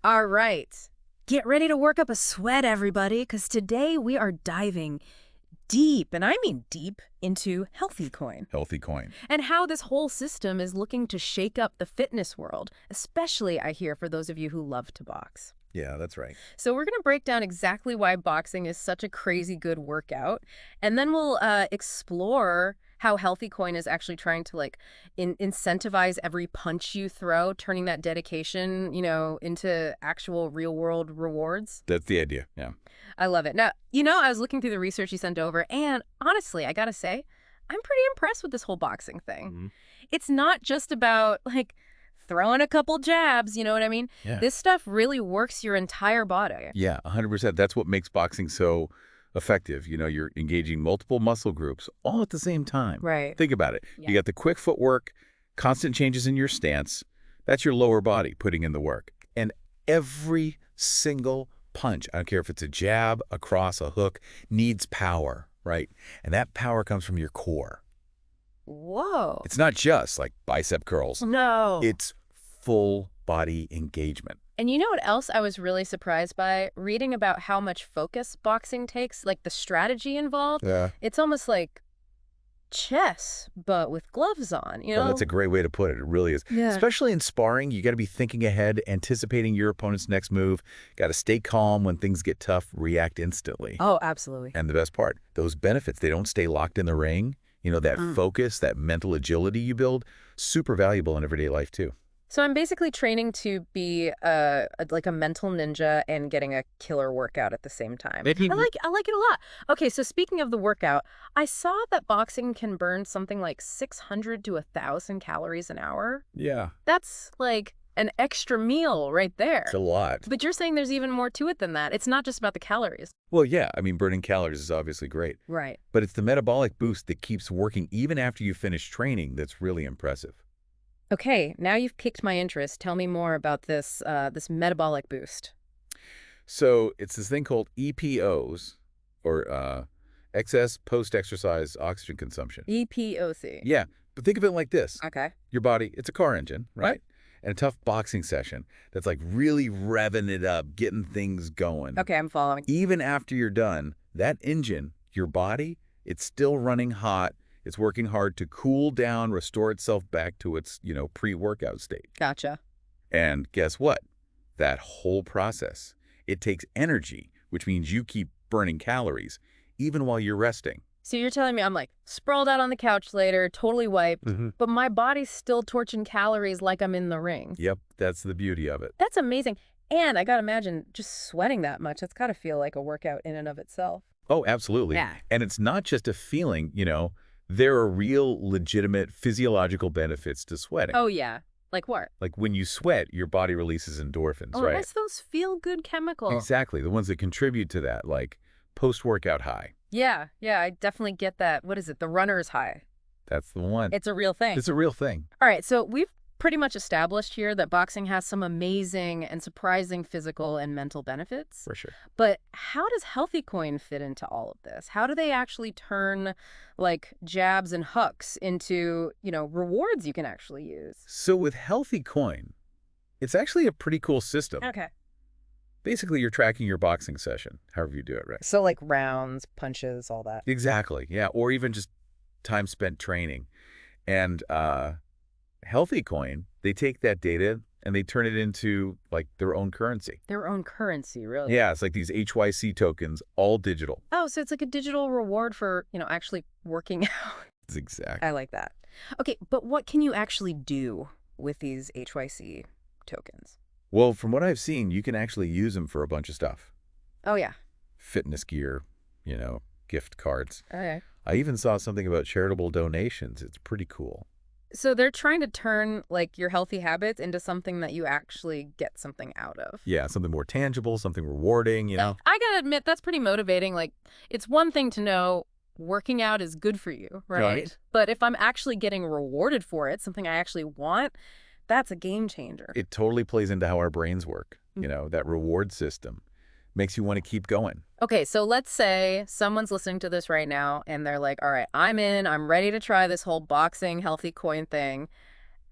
All right. Get ready to work up a sweat, everybody, because today we are diving deep, and I mean deep, into HealthyCoin HealthyCoin. and how this whole system is looking to shake up the fitness world, especially, I hear, for those of you who love to box. Yeah, that's right. So we're going to break down exactly why boxing is such a crazy good workout, and then we'll explore how HealthyCoin is actually trying to incentivize every punch you throw, turning that dedication, into actual real-world rewards. That's the idea, yeah. I love it. Now, I was looking through the research you sent over, and honestly, I gotta say, I'm pretty impressed with this whole boxing thing. Mhm. It's not just about, throwing a couple jabs, you know what I mean? Yeah. This stuff really works your entire body. Yeah, 100%. That's what makes boxing so effective. You're engaging multiple muscle groups all at the same time. Right. Think about it. Yeah. You got the quick footwork, constant changes in your stance. That's your lower body putting in the work. And every single punch, I don't care if it's a jab, a cross, a hook, needs power, right? And that power comes from your core. Whoa. It's not just like bicep curls. No. It's full body engagement. And you know what else I was really surprised by? Reading about how much focus boxing takes, the strategy involved. Yeah. It's almost like chess, but with gloves on, Well, that's a great way to put it. It really is. Yeah. Especially in sparring, you got to be thinking ahead, anticipating your opponent's next move. Got to stay calm when things get tough, react instantly. Oh, absolutely. And the best part, those benefits, they don't stay locked in the ring. That focus, that mental agility you build, super valuable in everyday life too. So I'm basically training to be a mental ninja and getting a killer workout at the same time. I like it a lot. Okay, so speaking of the workout, I saw that boxing can burn something like 600 to 1,000 calories an hour. Yeah. That's like an extra meal right there. It's a lot. But you're saying there's even more to it than that. It's not just about the calories. Well, yeah, burning calories is obviously great. Right. But it's the metabolic boost that keeps working even after you finish training that's really impressive. Okay, now you've piqued my interest. Tell me more about this metabolic boost. So it's this thing called EPOs, or excess post-exercise oxygen consumption. EPOC. Yeah, but think of it like this. Okay. Your body, it's a car engine, right? And a tough boxing session that's really revving it up, getting things going. Okay, I'm following. Even after you're done, that engine, your body, it's still running hot. It's working hard to cool down, restore itself back to its, pre-workout state. Gotcha. And guess what? That whole process, it takes energy, which means you keep burning calories, even while you're resting. So you're telling me I'm sprawled out on the couch later, totally wiped, but my body's still torching calories like I'm in the ring. Yep, that's the beauty of it. That's amazing. And I gotta imagine just sweating that much, that's gotta feel like a workout in and of itself. Oh, absolutely. Yeah. And it's not just a feeling, there are real, legitimate physiological benefits to sweating. Oh, yeah. Like what? Like when you sweat, your body releases endorphins, Oh, right? that's those feel-good chemicals. Exactly. The ones that contribute to that, like post-workout high. Yeah, I definitely get that. What is it? The runner's high. That's the one. It's a real thing. It's a real thing. All right, so we've pretty much established here that boxing has some amazing and surprising physical and mental benefits. For sure. But how does HealthyCoin fit into all of this? How do they actually turn jabs and hooks into, rewards you can actually use? So with HealthyCoin, it's actually a pretty cool system. Okay. Basically, you're tracking your boxing session, however you do it, right? So rounds, punches, all that. Exactly. Yeah. Or even just time spent training. And HealthyCoin, they take that data and they turn it into their own currency. Their own currency, really? Yeah, it's like these HYC tokens, all digital. Oh, so it's like a digital reward for, actually working out. It's exact. I like that. Okay, but what can you actually do with these HYC tokens? Well, from what I've seen, you can actually use them for a bunch of stuff. Oh, yeah. Fitness gear, gift cards. Okay. I even saw something about charitable donations. It's pretty cool. So they're trying to turn your healthy habits into something that you actually get something out of. Yeah, something more tangible, something rewarding, I gotta admit, that's pretty motivating. It's one thing to know working out is good for you, right? But if I'm actually getting rewarded for it, something I actually want, that's a game changer. It totally plays into how our brains work. That reward system makes you want to keep going. Okay, so let's say someone's listening to this right now and they're like, all right, I'm in, I'm ready to try this whole boxing HealthyCoin thing.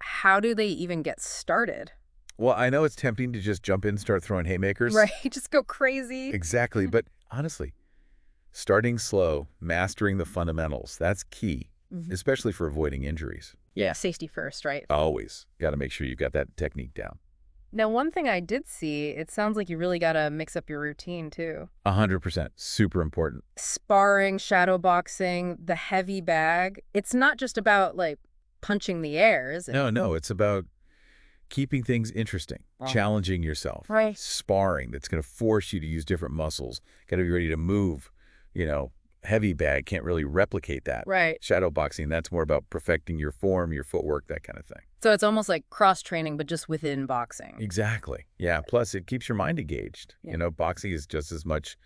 How do they even get started? Well, I know it's tempting to just jump in and start throwing haymakers. Right? Just go crazy. Exactly. But honestly, starting slow, mastering the fundamentals, that's key, Mhm. especially for avoiding injuries. Yeah, safety first, right? Always got to make sure you've got that technique down. Now, one thing I did see, it sounds like you really got to mix up your routine too. 100%. Super important. Sparring, shadow boxing, the heavy bag. It's not just about like punching the air, is it? No, it's about keeping things interesting, challenging yourself, Right. sparring that's going to force you to use different muscles. Got to be ready to move. Heavy bag can't really replicate that. Right. Shadow boxing, that's more about perfecting your form, your footwork, that kind of thing. So it's almost like cross training, but just within boxing. Exactly. Yeah. Plus, it keeps your mind engaged. Yeah. Boxing is just as much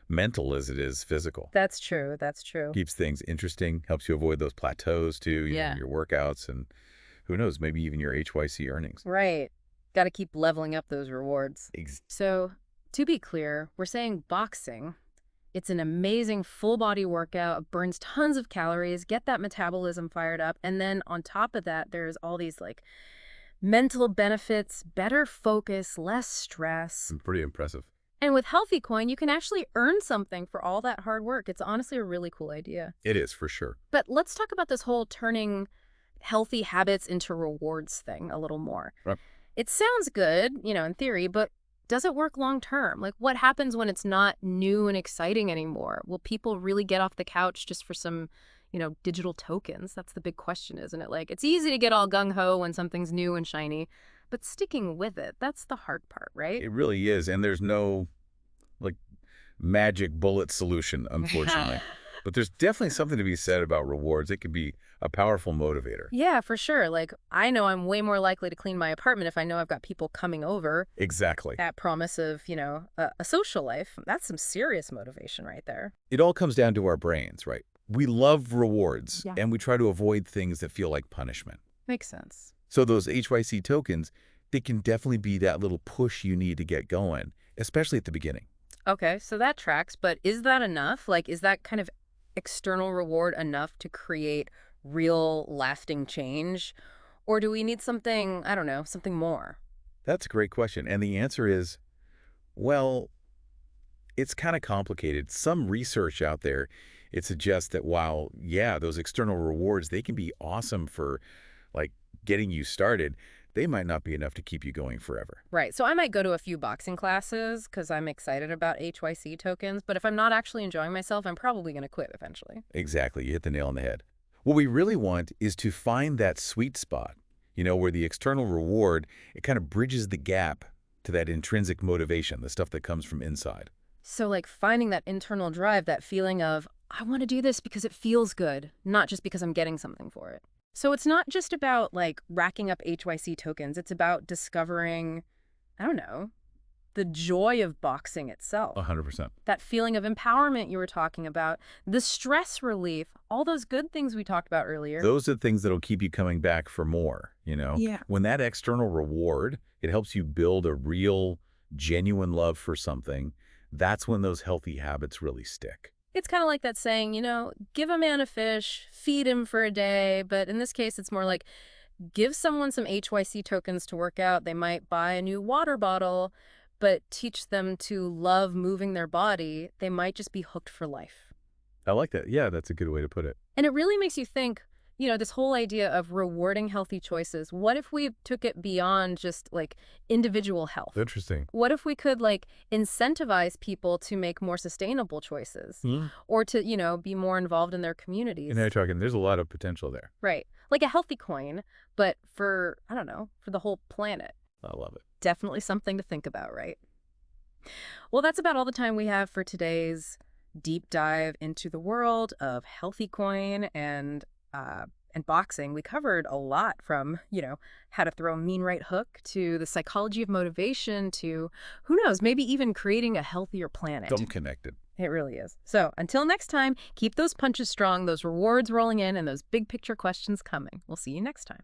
mental as it is physical. That's true. That's true. Keeps things interesting, helps you avoid those plateaus too, Yeah. your workouts, and who knows, maybe even your HYC earnings. Right. Got to keep leveling up those rewards. So, to be clear, we're saying boxing. It's an amazing full body workout, burns tons of calories, get that metabolism fired up. And then on top of that, there's all these like mental benefits, better focus, less stress. Pretty impressive. And with HealthyCoin, you can actually earn something for all that hard work. It's honestly a really cool idea. It is, for sure. But let's talk about this whole turning healthy habits into rewards thing a little more. Right. It sounds good, in theory, but does it work long term? Like, what happens when it's not new and exciting anymore? Will people really get off the couch just for some, digital tokens? That's the big question, isn't it? Like, it's easy to get all gung-ho when something's new and shiny, but sticking with it, that's the hard part, right? It really is. And there's no, magic bullet solution, unfortunately. But there's definitely something to be said about rewards. It can be a powerful motivator. Yeah, for sure. Like, I know I'm way more likely to clean my apartment if I know I've got people coming over. Exactly. That promise of, a social life. That's some serious motivation right there. It all comes down to our brains, right? We love rewards, Yeah. and we try to avoid things that feel like punishment. Makes sense. So those HYC tokens, they can definitely be that little push you need to get going, especially at the beginning. Okay, so that tracks, but is that enough? Like, is that kind of external reward enough to create real lasting change? Or do we need something, I don't know, something more? That's a great question. And the answer is, well, it's kind of complicated. Some research out there, it suggests that while, yeah, those external rewards, they can be awesome for getting you started, they might not be enough to keep you going forever. Right, so I might go to a few boxing classes because I'm excited about HYC tokens, but if I'm not actually enjoying myself, I'm probably going to quit eventually. Exactly. You hit the nail on the head. What we really want is to find that sweet spot, where the external reward, it kind of bridges the gap to that intrinsic motivation, the stuff that comes from inside. So like finding that internal drive, that feeling of, I want to do this because it feels good, not just because I'm getting something for it. So it's not just about like racking up HYC tokens. It's about discovering, I don't know, the joy of boxing itself. 100%. That feeling of empowerment you were talking about, the stress relief, all those good things we talked about earlier. Those are the things that'll keep you coming back for more, Yeah. When that external reward, it helps you build a real, genuine love for something, that's when those healthy habits really stick. It's kind of like that saying, give a man a fish, feed him for a day. But in this case, it's more like give someone some HYC tokens to work out. They might buy a new water bottle, but teach them to love moving their body. They might just be hooked for life. I like that. Yeah, that's a good way to put it. And it really makes you think, this whole idea of rewarding healthy choices. What if we took it beyond just like individual health? Interesting. What if we could like incentivize people to make more sustainable choices or to, be more involved in their communities? You're talking, there's a lot of potential there. Right. Like a healthy coin, but for, I don't know, for the whole planet. I love it. Definitely something to think about, right? Well, that's about all the time we have for today's deep dive into the world of HealthyCoin and boxing. We covered a lot from, how to throw a mean right hook to the psychology of motivation to, who knows, maybe even creating a healthier planet. Dumb connected. It really is. So until next time, keep those punches strong, those rewards rolling in, and those big picture questions coming. We'll see you next time.